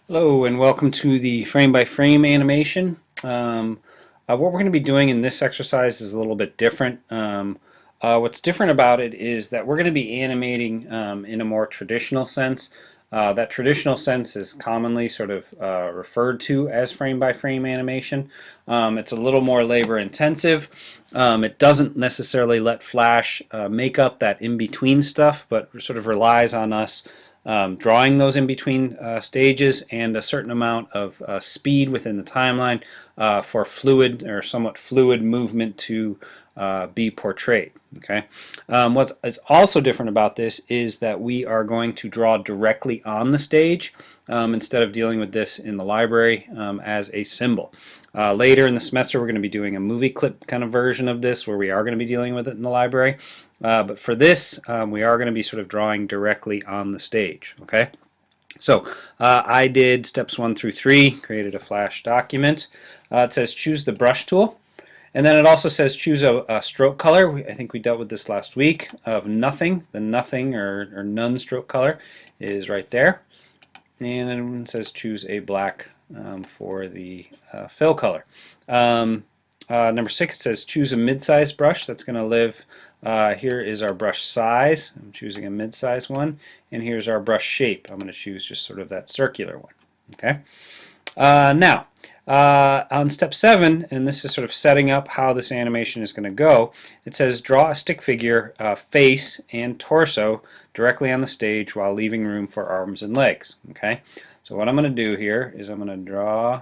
Hello and welcome to the frame by frame animation. What we're going to be doing in this exercise is a little bit different. What's different about it is that we're going to be animating in a more traditional sense. That traditional sense is commonly sort of referred to as frame by frame animation. It's a little more labor intensive. It doesn't necessarily let Flash make up that in between stuff, but sort of relies on us drawing those in between stages and a certain amount of speed within the timeline for fluid or somewhat fluid movement to be portrayed. Okay. What is also different about this is that we are going to draw directly on the stage instead of dealing with this in the library as a symbol. Later in the semester, we're going to be doing a movie clip kind of version of this where we are going to be dealing with it in the library. But for this, we are going to be sort of drawing directly on the stage. Okay. So I did steps 1 through 3, created a Flash document. It says choose the brush tool. And then it also says choose a stroke color. I think we dealt with this last week of nothing. The nothing or none stroke color is right there. And it says choose a black for the fill color. Number 6, it says choose a mid-size brush that's going to live. Here is our brush size. I'm choosing a mid-size one. And here's our brush shape. I'm going to choose just sort of that circular one. Okay. Now, on step 7, and this is sort of setting up how this animation is going to go, it says draw a stick figure face and torso directly on the stage while leaving room for arms and legs. Okay, so what I'm going to do here is I'm going to draw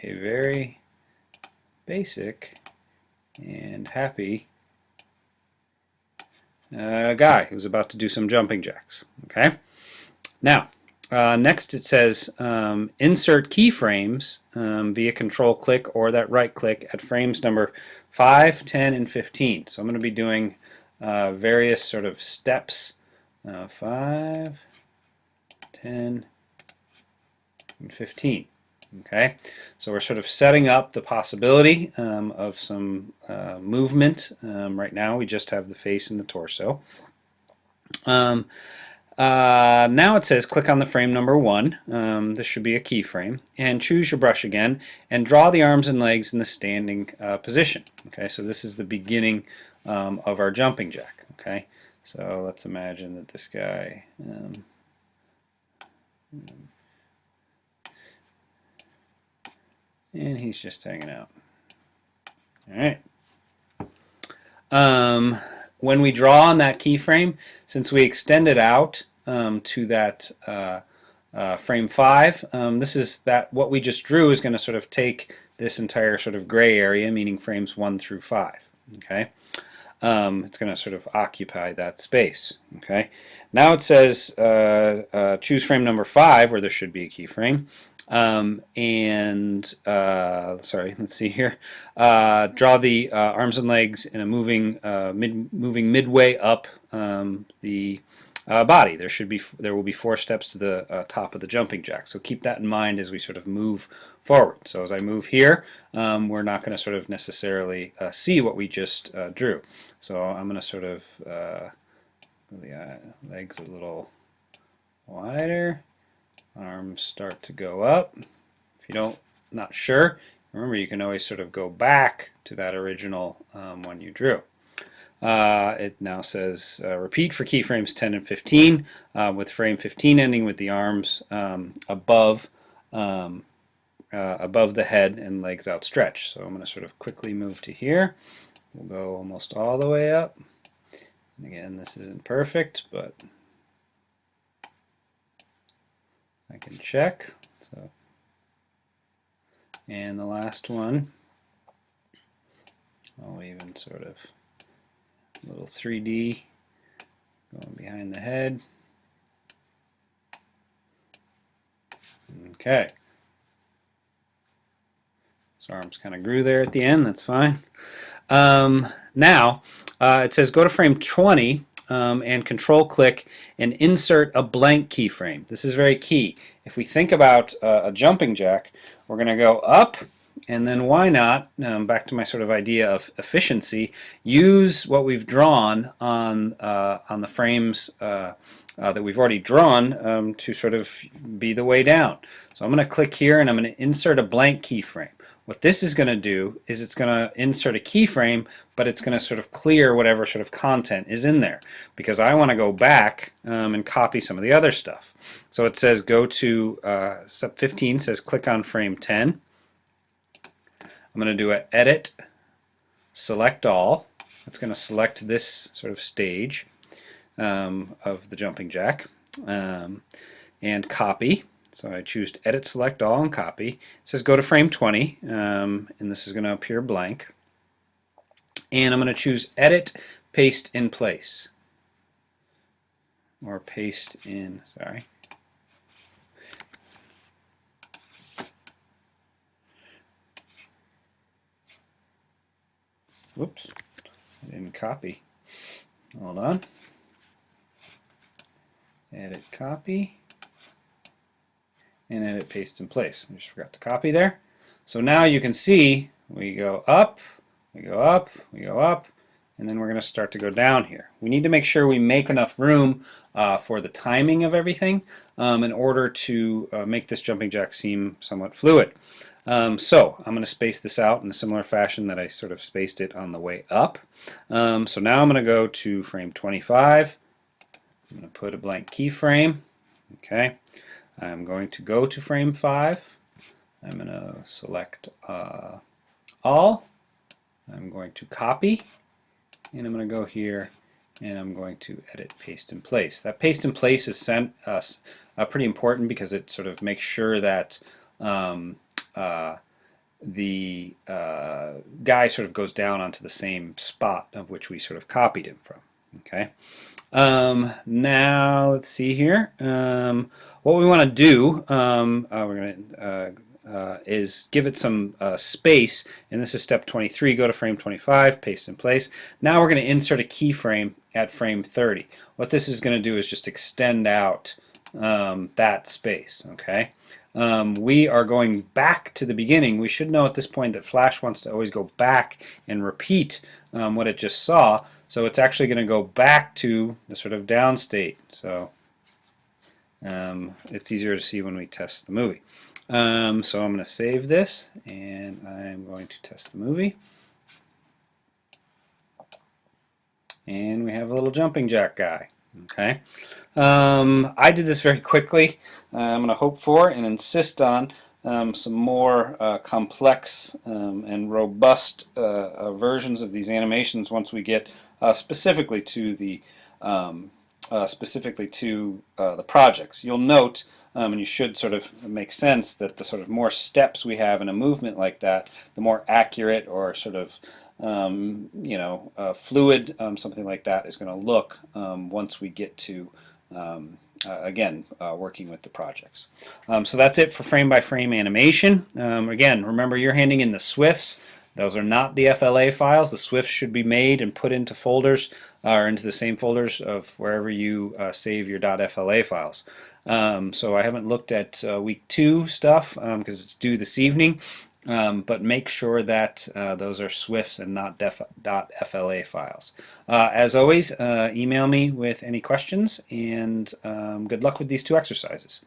a very basic and happy guy who's about to do some jumping jacks. Okay, now next it says insert keyframes via control click or that right click at frames number 5, 10, and 15. So I'm going to be doing various sort of steps 5, 10, and 15. Okay, so we're sort of setting up the possibility of some movement. Right now we just have the face and the torso. Now it says click on the frame number 1. This should be a keyframe, and choose your brush again and draw the arms and legs in the standing position. Okay, so this is the beginning of our jumping jack. Okay, so let's imagine that this guy and he's just hanging out. All right. When we draw on that keyframe, since we extend it out to that frame 5, this is that what we just drew is going to sort of take this entire sort of gray area, meaning frames 1 through 5. Okay, it's going to sort of occupy that space. Okay, now it says choose frame number 5, where there should be a keyframe. Sorry, let's see here. Draw the arms and legs in a moving midway up the body. There will be 4 steps to the top of the jumping jack. So keep that in mind as we sort of move forward. So as I move here, we're not going to sort of necessarily see what we just drew. So I'm going to sort of move the legs a little wider. Arms start to go up. If you not sure, remember you can always sort of go back to that original one you drew. It now says repeat for keyframes 10 and 15 with frame 15 ending with the arms above the head and legs outstretched. So I'm going to sort of quickly move to here. We'll go almost all the way up. And again, this isn't perfect, but I can check. So, and the last one, I'll even sort of a little 3D going behind the head. Okay. His arms kind of grew there at the end. That's fine. Now it says go to frame 20. And control click and insert a blank keyframe. This is very key. If we think about a jumping jack, we're going to go up, and then why not, back to my sort of idea of efficiency, use what we've drawn on the frames that we've already drawn to sort of be the way down. So I'm going to click here and I'm going to insert a blank keyframe. What this is going to do is it's going to insert a keyframe, but it's going to sort of clear whatever sort of content is in there, because I want to go back and copy some of the other stuff. So it says go to step 15 says click on frame 10. I'm going to do an edit, select all. It's going to select this sort of stage of the jumping jack, and copy. So I choose to edit, select all, and copy. It says go to frame 20, and this is going to appear blank. And I'm going to choose edit, paste in place. Or paste in, sorry. Whoops, I didn't copy. Hold on. Edit, copy. And edit, paste in place. I just forgot to copy there. So now you can see we go up, we go up, we go up, and then we're going to start to go down here. We need to make sure we make enough room for the timing of everything in order to make this jumping jack seem somewhat fluid. So I'm going to space this out in a similar fashion that I sort of spaced it on the way up. So now I'm going to go to frame 25. I'm going to put a blank keyframe. Okay. I'm going to go to frame 5. I'm going to select all. I'm going to copy, and I'm going to go here and I'm going to edit, paste in place. That paste in place is pretty important because it sort of makes sure that the guy sort of goes down onto the same spot of which we sort of copied him from. Okay. Now let's see here. What we want to do, we're going to is give it some space, and this is step 23. Go to frame 25, paste in place. Now we're going to insert a keyframe at frame 30. What this is going to do is just extend out that space. Okay. We are going back to the beginning. We should know at this point that Flash wants to always go back and repeat what it just saw. So it's actually going to go back to the sort of down state. So it's easier to see when we test the movie. So I'm going to save this, and I'm going to test the movie. And we have a little jumping jack guy. Okay. I did this very quickly. I'm going to hope for and insist on some more complex and robust versions of these animations once we get specifically to the projects. You'll note, and you should sort of make sense, that the sort of more steps we have in a movement like that, the more accurate or sort of fluid something like that is going to look once we get to again, working with the projects. So that's it for frame-by-frame animation. Again, remember, you're handing in the SWIFTs. Those are not the FLA files. The SWIFTs should be made and put into folders or into the same folders of wherever you save your .fla files. So I haven't looked at week 2 stuff because it's due this evening. But make sure that those are SWIFTs and not .fla files. As always, email me with any questions, and good luck with these 2 exercises.